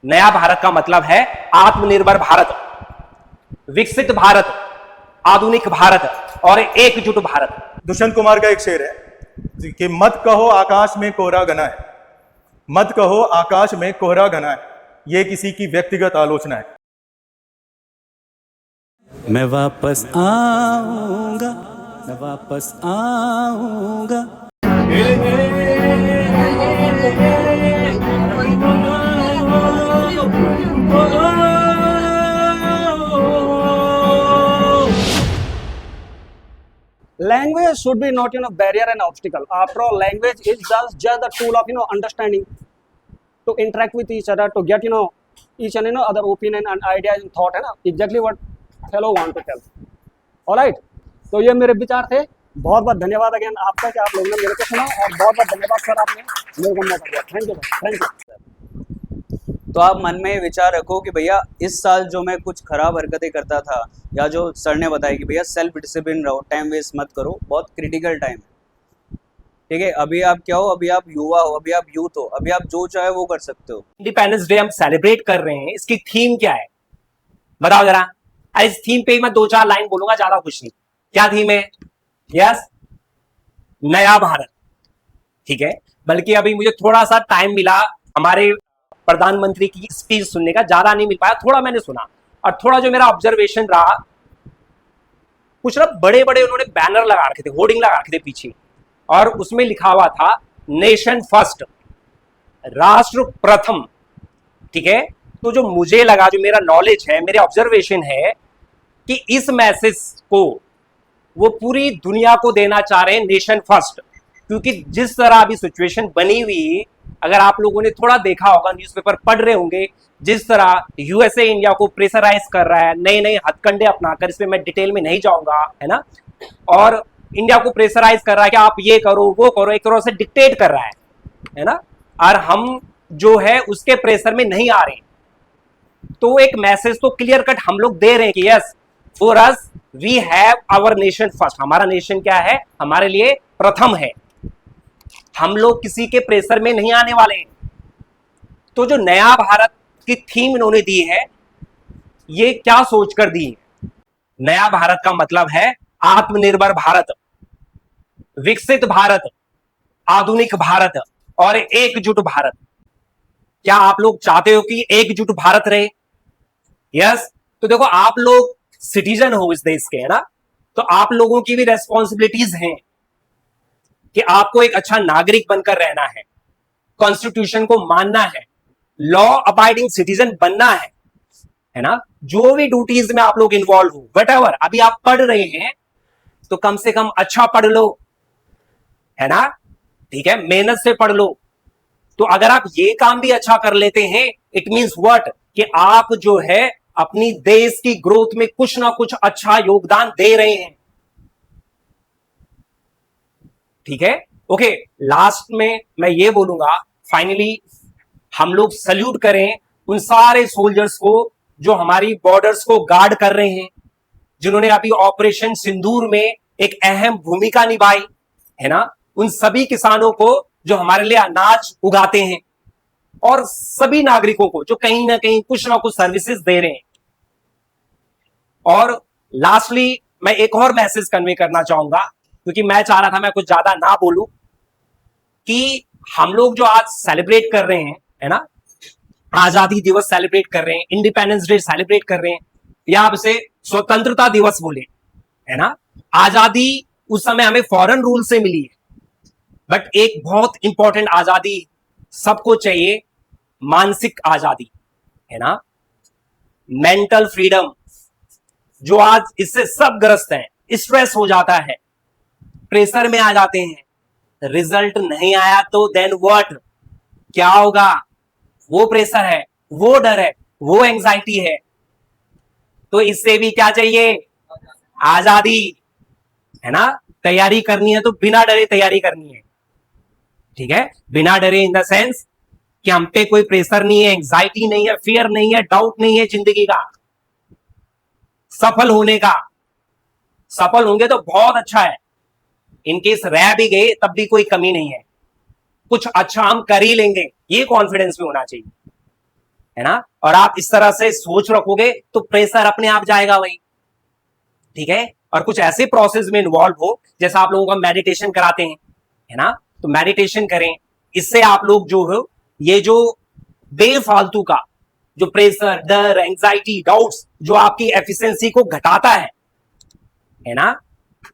नया भारत का मतलब है आत्मनिर्भर भारत, विकसित भारत, आधुनिक भारत और एकजुट भारत। दुष्यंत कुमार का एक शेर है कि मत कहो आकाश में कोहरा घना है, मत कहो आकाश में कोहरा घना है, यह किसी की व्यक्तिगत आलोचना है। मैं वापस आऊंगा, मैं वापस आऊंगा। Language should be not barrier and obstacle. After all, language is just the tool of understanding, to interact with each other, to get each and other opinion and ideas and thought, है ना, exactly what fellow want to tell. All right, तो ये मेरे विचार थे। बहुत बहुत धन्यवाद अगेन आपका कि आप लोगों ने मेरे को सुना, और बहुत बहुत धन्यवाद सर आपने मेरे को मौका दिया। Thank you, thank you. तो आप मन में विचार रखो कि भैया इस साल जो मैं कुछ खराब हरकतें करता था, या जो सर ने बताया कि भैया सेल्फ डिसिप्लिन रहो, टाइम वेस्ट मत करो, बहुत क्रिटिकल टाइम है। ठीक है, अभी आप क्या हो, अभी आप युवा हो, अभी आप यूथ हो, अभी आप जो चाहे वो कर सकते हो। इंडिपेंडेंस डे हम सेलिब्रेट कर रहे हैं, इसकी थीम क्या है बताओ जरा। इस थीम पे मैं 2-4 लाइन बोलूंगा, ज्यादा कुछ नहीं। क्या थीम है? यस, नया भारत। ठीक है, बल्कि अभी मुझे थोड़ा सा टाइम मिला हमारे प्रधानमंत्री की स्पीच सुनने का, ज्यादा नहीं मिल पाया, थोड़ा मैंने सुना। और थोड़ा जो मेरा ऑब्जर्वेशन रहा, कुछ ना बड़े बड़े उन्होंने बैनर लगा रखे थे, होर्डिंग लगा रखे थे पीछे, और उसमें लिखा हुआ था नेशन फर्स्ट, राष्ट्र प्रथम। ठीक है, तो जो मुझे लगा, जो मेरा नॉलेज है, मेरे ऑब्जर्वेशन है कि इस मैसेज को वो पूरी दुनिया को देना चाह रहे हैं, नेशन फर्स्ट। क्योंकि जिस तरह अभी सिचुएशन बनी हुई, अगर आप लोगों ने थोड़ा देखा होगा, न्यूज़पेपर पढ़ रहे होंगे, जिस तरह यूएसए इंडिया को प्रेशराइज कर रहा है, नए नए हथकंडे अपनाकर, इसमें मैं डिटेल में नहीं जाऊंगा, है ना, और इंडिया को प्रेशराइज कर रहा है कि आप ये करो वो करो, एक तरह से डिक्टेट कर रहा है ना, और हम जो है उसके प्रेशर में नहीं आ रहे। तो एक मैसेज तो क्लियर कट हम लोग दे रहे हैं कि yes, for us we have our nation first. हमारा नेशन क्या है? हमारे लिए प्रथम है। हम लोग किसी के प्रेशर में नहीं आने वाले हैं। तो जो नया भारत की थीम इन्होंने दी है, ये क्या सोचकर दी है? नया भारत का मतलब है आत्मनिर्भर भारत, विकसित भारत, आधुनिक भारत और एकजुट भारत। क्या आप लोग चाहते हो कि एकजुट भारत रहे? यस। तो देखो, आप लोग सिटीजन हो इस देश के, है ना, तो आप लोगों की भी रेस्पॉन्सिबिलिटीज हैं कि आपको एक अच्छा नागरिक बनकर रहना है, कॉन्स्टिट्यूशन को मानना है, लॉ अबाइडिंग सिटीजन बनना है ना। जो भी ड्यूटीज में आप लोग इन्वॉल्व हो, व्हाटएवर अभी आप पढ़ रहे हैं, तो कम से कम अच्छा पढ़ लो, है ना। ठीक है, मेहनत से पढ़ लो। तो अगर आप ये काम भी अच्छा कर लेते हैं, इट मींस व्हाट, कि आप जो है अपनी देश की ग्रोथ में कुछ ना कुछ अच्छा योगदान दे रहे हैं। ठीक है, ओके। लास्ट में मैं ये बोलूंगा, फाइनली हम लोग सल्यूट करें उन सारे सोल्जर्स को जो हमारी बॉर्डर्स को गार्ड कर रहे हैं, जिन्होंने अभी ऑपरेशन सिंदूर में एक अहम भूमिका निभाई, है ना। उन सभी किसानों को जो हमारे लिए अनाज उगाते हैं, और सभी नागरिकों को जो कहीं ना कहीं कुछ ना कुछ सर्विसेज दे रहे हैं। और लास्टली मैं एक और मैसेज कन्वे करना चाहूंगा, क्योंकि मैं चाह रहा था मैं कुछ ज्यादा ना बोलूं, कि हम लोग जो आज सेलिब्रेट कर रहे हैं, है ना, आजादी दिवस सेलिब्रेट कर रहे हैं, इंडिपेंडेंस डे सेलिब्रेट कर रहे हैं, या आप इसे स्वतंत्रता दिवस बोले, है ना। आजादी उस समय हमें फॉरेन रूल से मिली है, बट एक बहुत इंपॉर्टेंट आजादी सबको चाहिए, मानसिक आजादी, है ना, मेंटल फ्रीडम, जो आज इससे सब ग्रस्त हैं। स्ट्रेस हो जाता है, प्रेशर में आ जाते हैं, रिजल्ट नहीं आया तो देन व्हाट, क्या होगा? वो प्रेशर है, वो डर है, वो एंजाइटी है। तो इससे भी क्या चाहिए? आजादी, है ना। तैयारी करनी है तो बिना डरे तैयारी करनी है। ठीक है, बिना डरे इन द सेंस कि हम पे कोई प्रेशर नहीं है, एंजाइटी नहीं है, फियर नहीं है, डाउट नहीं है जिंदगी का, सफल होने का। सफल होंगे तो बहुत अच्छा है, इनकेस रह भी गए तब भी कोई कमी नहीं है, कुछ अच्छा हम कर ही लेंगे, ये कॉन्फिडेंस भी होना चाहिए। है ना। और आप इस तरह से सोच रखोगे तो प्रेशर अपने आप जाएगा वही, ठीक है। और कुछ ऐसे प्रोसेस में इन्वॉल्व हो, जैसा आप लोगों का मेडिटेशन कराते हैं, है ना, तो मेडिटेशन करें। इससे आप लोग जो हो, ये जो बेफालतू का जो प्रेशर, डर, एंजाइटी, डाउट्स जो आपकी एफिशिएंसी को घटाता है ना,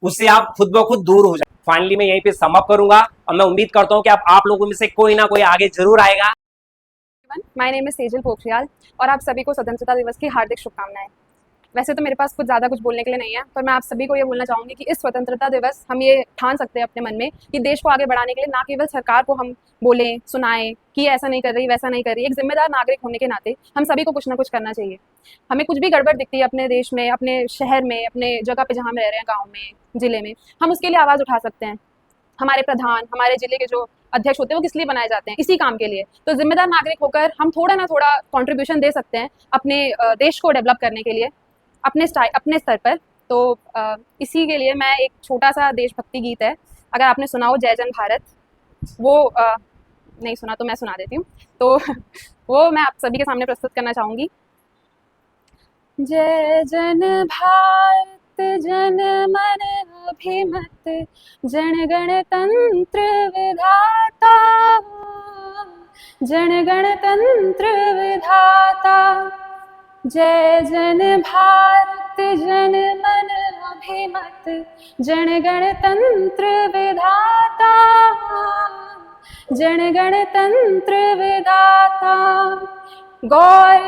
उससे आप खुद ब खुद दूर हो जाए। फाइनली मैं यहीं पे सम अप करूंगा और मैं उम्मीद करता हूं कि आप लोगों में से कोई ना कोई आगे जरूर आएगा। My name is Sejal Pokhriyal और आप सभी को स्वतंत्रता दिवस की हार्दिक शुभकामनाएं। वैसे तो मेरे पास कुछ ज़्यादा कुछ बोलने के लिए नहीं है, पर मैं आप सभी को ये बोलना चाहूँगी कि इस स्वतंत्रता दिवस हम ये ठान सकते हैं अपने मन में कि देश को आगे बढ़ाने के लिए ना केवल सरकार को हम बोलें, सुनाएं कि ऐसा नहीं कर रही, वैसा नहीं कर रही। एक जिम्मेदार नागरिक होने के नाते हम सभी को कुछ ना कुछ करना चाहिए। हमें कुछ भी गड़बड़ दिखती है अपने देश में, अपने शहर में, अपने जगह पे जहाँ हम रह रहे हैं, गाँव में, ज़िले में, हम उसके लिए आवाज़ उठा सकते हैं। हमारे प्रधान, हमारे जिले के जो अध्यक्ष होते हैं, वो किस लिए बनाए जाते हैं? इसी काम के लिए। तो जिम्मेदार नागरिक होकर हम थोड़ा ना थोड़ा कंट्रीब्यूशन दे सकते हैं अपने देश को डेवलप करने के लिए, अपने स्तर पर। तो इसी के लिए मैं एक छोटा सा देशभक्ति गीत है, अगर आपने सुना हो, जय जन भारत, वो नहीं सुना तो मैं सुना देती हूँ। तो वो मैं आप सभी के सामने प्रस्तुत करना चाहूँगी। जय जन भारत जन मन अभिमत, जन गणतंत्र विधाता, जन गणतंत्र विधाता। जय जन भारत जन मन अभिमत, जन गणतंत्र विधाता, जन गणतंत्र विधाता। गौर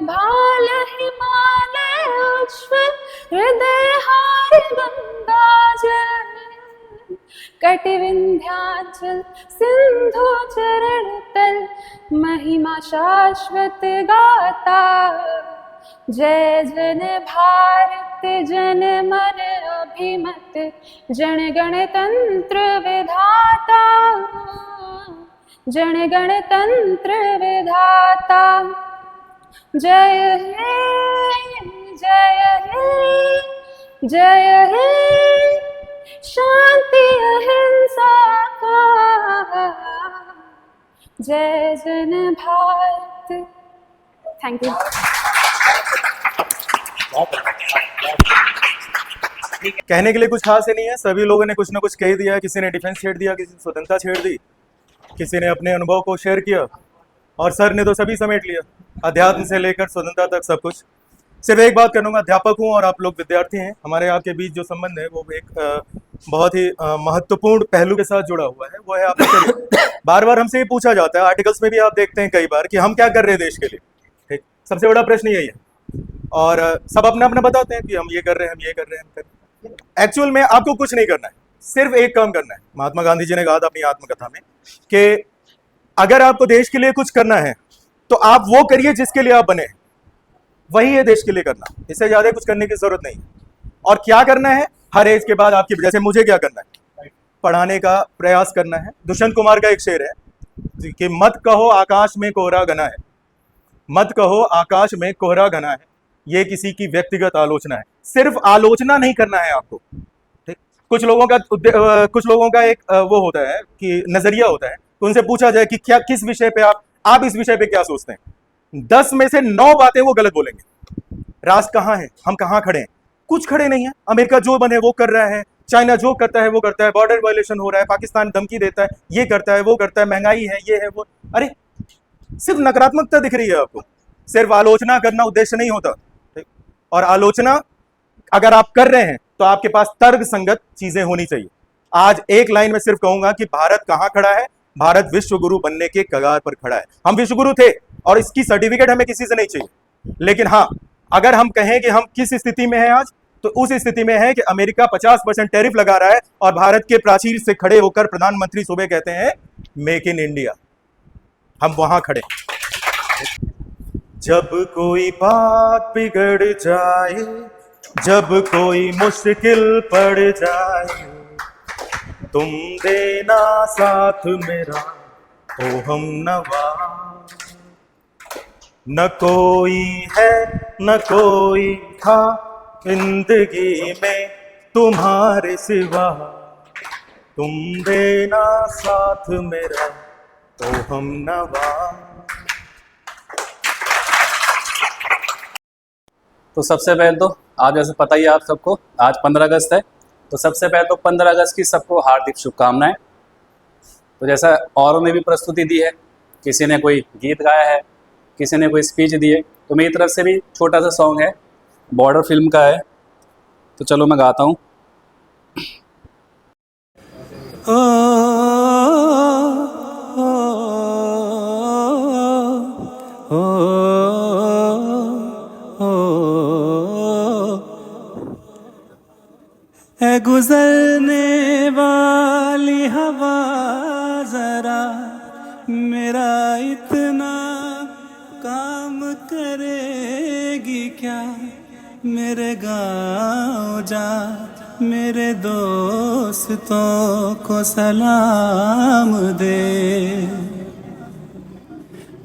भाल हिमालय उज्ज्वल, हृदय हार गंगा जल, कटि विंध्याचल सिंधु चरण तल, महिमा शाश्वत गाता। जय जन भारत जन मन अभिमत, जन गणतंत्र विधाता, जन गणतंत्र विधाता। जय हे, जय हे, जय हे शांति अहिंसा का, जय जन भारत। Thank you. कहने के लिए कुछ खास ही नहीं है, सभी लोगों ने कुछ ना कुछ कह दिया। किसी ने डिफेंस छेड़ दिया, किसी ने स्वतंत्रता छेड़ दी, किसी ने अपने अनुभव को शेयर किया, और सर ने तो सभी समेट लिया, अध्यात्म से लेकर स्वतंत्रता तक सब कुछ। सिर्फ एक बात करूँगा, अध्यापक हूँ और आप लोग विद्यार्थी हैं, हमारे आपके बीच जो संबंध है वो एक बहुत ही महत्वपूर्ण पहलू के साथ जुड़ा हुआ है, वो है आपका करियर। बार बार हमसे ये पूछा जाता है, आर्टिकल्स में भी आप देखते हैं कई बार, कि हम क्या कर रहे हैं देश के लिए। ठीक, सबसे बड़ा प्रश्न यही है, और सब अपना अपना बताते हैं कि हम ये कर रहे हैं, हम ये कर रहे हैं, हम कर रहे हैं। एक्चुअल में आपको कुछ नहीं करना है, सिर्फ एक काम करना है। महात्मा गांधी जी ने कहा था अपनी आत्मकथा में कि अगर आपको देश के लिए कुछ करना है तो आप वो करिए जिसके लिए आप बने हैं, वही है देश के लिए करना। इससे ज्यादा कुछ करने की जरूरत नहीं है। और क्या करना है, हर एज के बाद आपकी, जैसे मुझे क्या करना है, पढ़ाने का प्रयास करना है। दुष्यंत कुमार का एक शेर है कि मत कहो आकाश में कोहरा घना है, मत कहो आकाश में कोहरा घना है, ये किसी की व्यक्तिगत आलोचना है। सिर्फ आलोचना नहीं करना है आपको। ठीक, कुछ लोगों का एक वो होता है कि नजरिया होता है, तो उनसे पूछा जाए कि क्या, किस विषय पे आप इस विषय पे क्या सोचते हैं, 10 में से 9 बातें वो गलत बोलेंगे। राष्ट्र कहाँ है, हम कहाँ खड़े हैं, कुछ खड़े नहीं है। अमेरिका जो बने वो कर रहा है, चाइना जो करता है वो करता है, बॉर्डर वायलेशन हो रहा है, पाकिस्तान धमकी देता है, ये करता है, वो करता है, महंगाई है, ये है, वो। अरे सिर्फ नकारात्मकता दिख रही है आपको, सिर्फ आलोचना करना उद्देश्य नहीं होता। और आलोचना अगर आप कर रहे हैं तो आपके पास तर्क संगत चीजें होनी चाहिए। आज एक लाइन में सिर्फ कहूंगा कि भारत कहां खड़ा है, भारत विश्व गुरु बनने के कगार पर खड़ा है। हम विश्व गुरु थे और इसकी सर्टिफिकेट हमें किसी से नहीं चाहिए, लेकिन हाँ, अगर हम कहें कि हम किस स्थिति में हैं आज, तो उस स्थिति में है कि अमेरिका 50% टैरिफ लगा रहा है और भारत के प्राचीर से खड़े होकर प्रधानमंत्री सुबह कहते हैं मेक इन इंडिया। हम वहां खड़े। जब कोई बात बिगड़ जाए, जब कोई मुश्किल पड़ जाए, तुम देना साथ मेरा ओ हम नवा। न कोई है न कोई था जिंदगी में तुम्हारे सिवा, तुम देना साथ मेरा ओ हम नवा। तो सबसे पहले तो आज जैसे पता ही है आप सबको, आज 15 अगस्त है। तो सबसे पहले तो 15 अगस्त की सबको हार्दिक शुभकामनाएं। तो जैसा औरों ने भी प्रस्तुति दी है, किसी ने कोई गीत गाया है, किसी ने कोई स्पीच दी है, तो मेरी तरफ से भी छोटा सा सॉन्ग है, बॉर्डर फिल्म का है। तो चलो मैं गाता हूँ। ओ, ओ, ओ, है गुजरने वाली हवा जरा मेरा इतना काम करेगी क्या, मेरे गाँव जा मेरे दोस्तों को सलाम दे।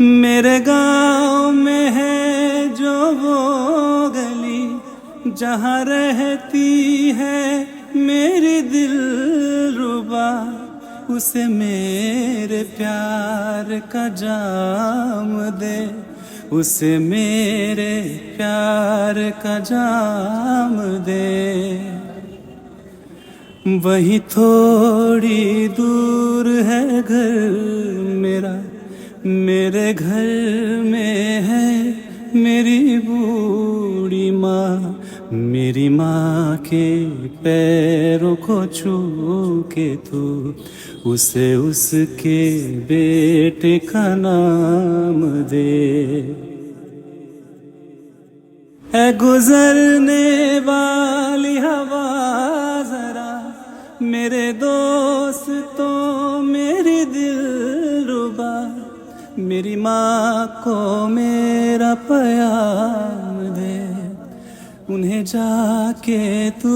मेरे गाँव में है जो वो गली जहाँ रहती है मेरी दिलरुबा, उसे मेरे प्यार का जाम दे, उसे मेरे प्यार का जाम दे। वहीं थोड़ी दूर है घर मेरा, मेरे घर में है मेरी बूढ़ी माँ, मेरी माँ के पैरों को छू के तू उसे उसके बेटे का नाम दे। है गुजरने वाली हवा जरा मेरे दोस्तों मेरी दिलरुबा, मेरी माँ को मेरा प्याम दे, उन्हें जाके तू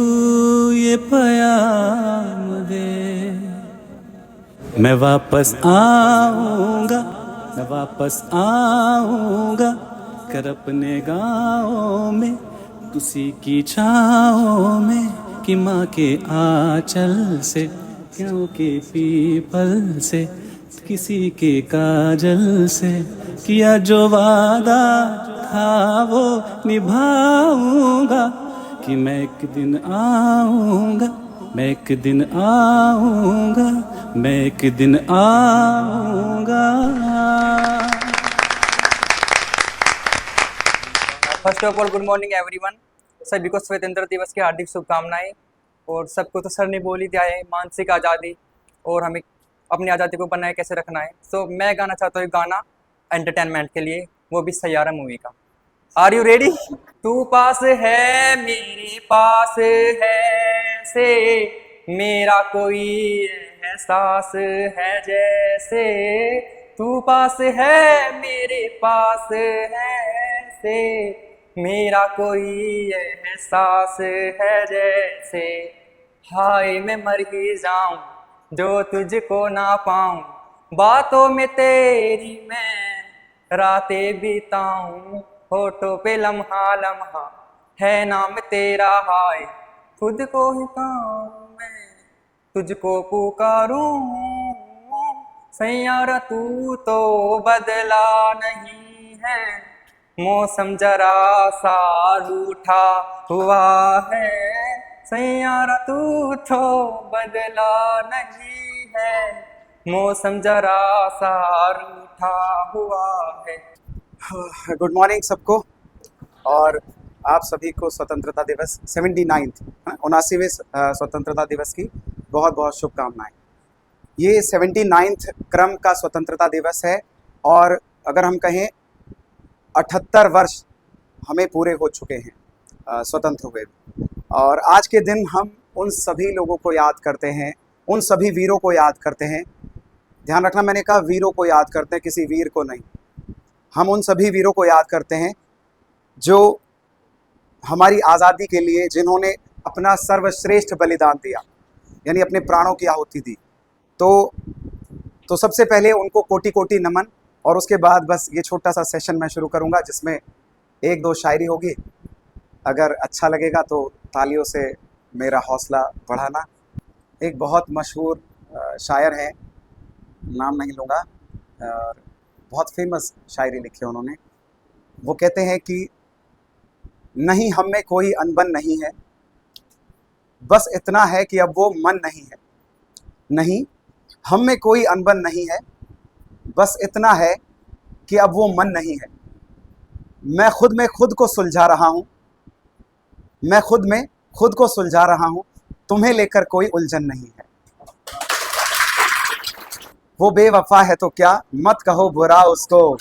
ये प्याम दे। मैं वापस आऊँगा, मैं वापस आऊँगा कर अपने गाँव में, उसी की छाँव में, कि माँ के आंचल से, क्यों के पीपल से, किसी के काजल से, किया जो वादा था वो निभाऊंगा, कि मैं एक दिन आऊँगा, मैं एक दिन आऊँगा, मैं एक दिन आऊँगा। First of all good morning everyone. सभी को स्वतंत्रता दिवस की हार्दिक शुभकामनाएं। और सबको तो सर ने बोल ही दिया है मानसिक आज़ादी और हमें अपनी आज़ादी को बनाए कैसे रखना है। सो मैं गाना चाहता हूँ गाना एंटरटेनमेंट के लिए, वो भी सैयारा मूवी का। Are you ready? तू पास है मेरे पास है से, मेरा कोई एहसास है जैसे, तू पास है मेरे पास है से, मेरा कोई एहसास है जैसे, हाय मैं मर ही जाऊं जो तुझको ना पाऊं, बातों में तेरी मैं रातें बिताऊं, होठों पे लम्हा लम्हा है नाम तेरा, हाय खुद को ही पाऊं मैं तुझको पुकारूं, सैयारा तू तो बदला नहीं है, मौसम जरा सा रूठा हुआ है, सैयारा तू तो बदला नहीं है, मौसम जरा सा रूठा हुआ है। गुड मॉर्निंग सबको, और आप सभी को स्वतंत्रता दिवस 79वें स्वतंत्रता दिवस की बहुत बहुत शुभकामनाएं। ये 79th क्रम का स्वतंत्रता दिवस है, और अगर हम कहें 78 वर्ष हमें पूरे हो चुके हैं स्वतंत्र हुए, और आज के दिन हम उन सभी लोगों को याद करते हैं, उन सभी वीरों को याद करते हैं। ध्यान रखना, मैंने कहा वीरों को याद करते हैं, किसी वीर को नहीं। हम उन सभी वीरों को याद करते हैं जो हमारी आज़ादी के लिए, जिन्होंने अपना सर्वश्रेष्ठ बलिदान दिया, यानी अपने प्राणों की आहुति दी। तो सबसे पहले उनको कोटि कोटि नमन, और उसके बाद बस ये छोटा सा सेशन मैं शुरू करूँगा जिसमें एक दो शायरी होगी। अगर अच्छा लगेगा तो तालियों से मेरा हौसला बढ़ाना। एक बहुत मशहूर शायर हैं, नाम नहीं लूँगा, और बहुत फेमस शायरी लिखी है उन्होंने। वो कहते हैं कि नहीं हम में कोई अनबन नहीं है, बस इतना है कि अब वो मन नहीं है। नहीं हम में कोई अनबन नहीं है, बस इतना है कि अब वो मन नहीं है। मैं खुद में खुद को सुलझा रहा हूँ, मैं खुद में खुद को सुलझा रहा हूँ, तुम्हें लेकर कोई उलझन नहीं है। वो बेवफा है तो क्या, मत कहो बुरा उसको।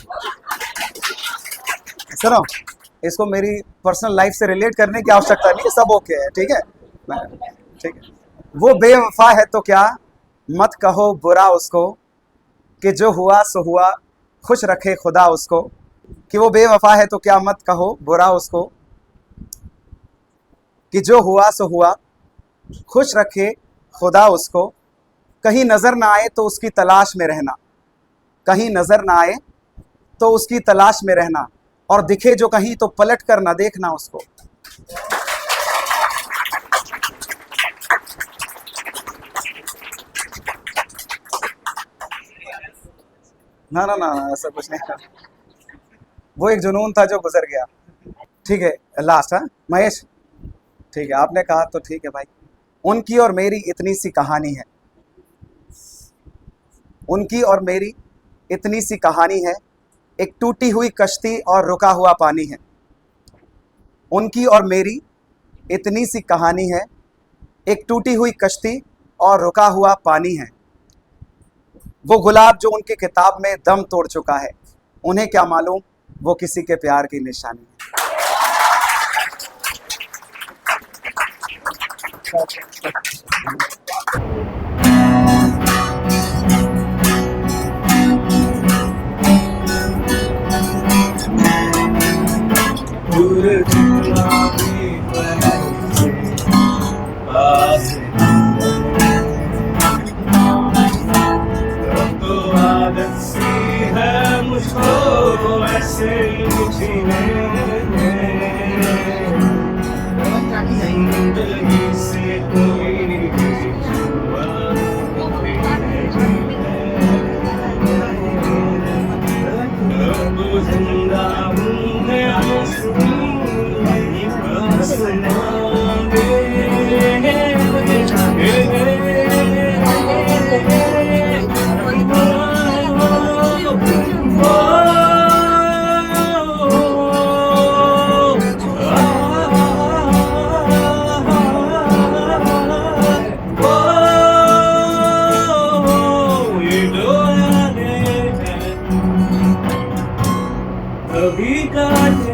सुनो, इसको मेरी पर्सनल लाइफ से रिलेट करने की आवश्यकता नहीं है, सब ओके है, ठीक है, ठीक है। वो बेवफा है तो क्या, मत कहो बुरा उसको, कि जो हुआ सो हुआ, खुश रखे खुदा उसको। कि वो बेवफा है तो क्या, मत कहो बुरा उसको, कि जो हुआ सो हुआ, खुश रखे खुदा उसको। कहीं नज़र ना आए तो उसकी तलाश में रहना, कहीं नज़र ना आए तो उसकी तलाश में रहना, और दिखे जो कहीं तो पलट कर ना देखना उसको। ना ना ना ना, ऐसा कुछ नहीं, वो एक जुनून था जो गुजर गया। ठीक है, लास्ट, हाँ महेश, ठीक है, आपने कहा तो ठीक है भाई। उनकी और मेरी इतनी सी कहानी है, उनकी और मेरी इतनी सी कहानी है, एक टूटी हुई कश्ती और रुका हुआ पानी है। उनकी और मेरी इतनी सी कहानी है, एक टूटी हुई कश्ती और रुका हुआ पानी है। वो गुलाब जो उनकी किताब में दम तोड़ चुका है, उन्हें क्या मालूम वो किसी के प्यार की निशानी कभी काटे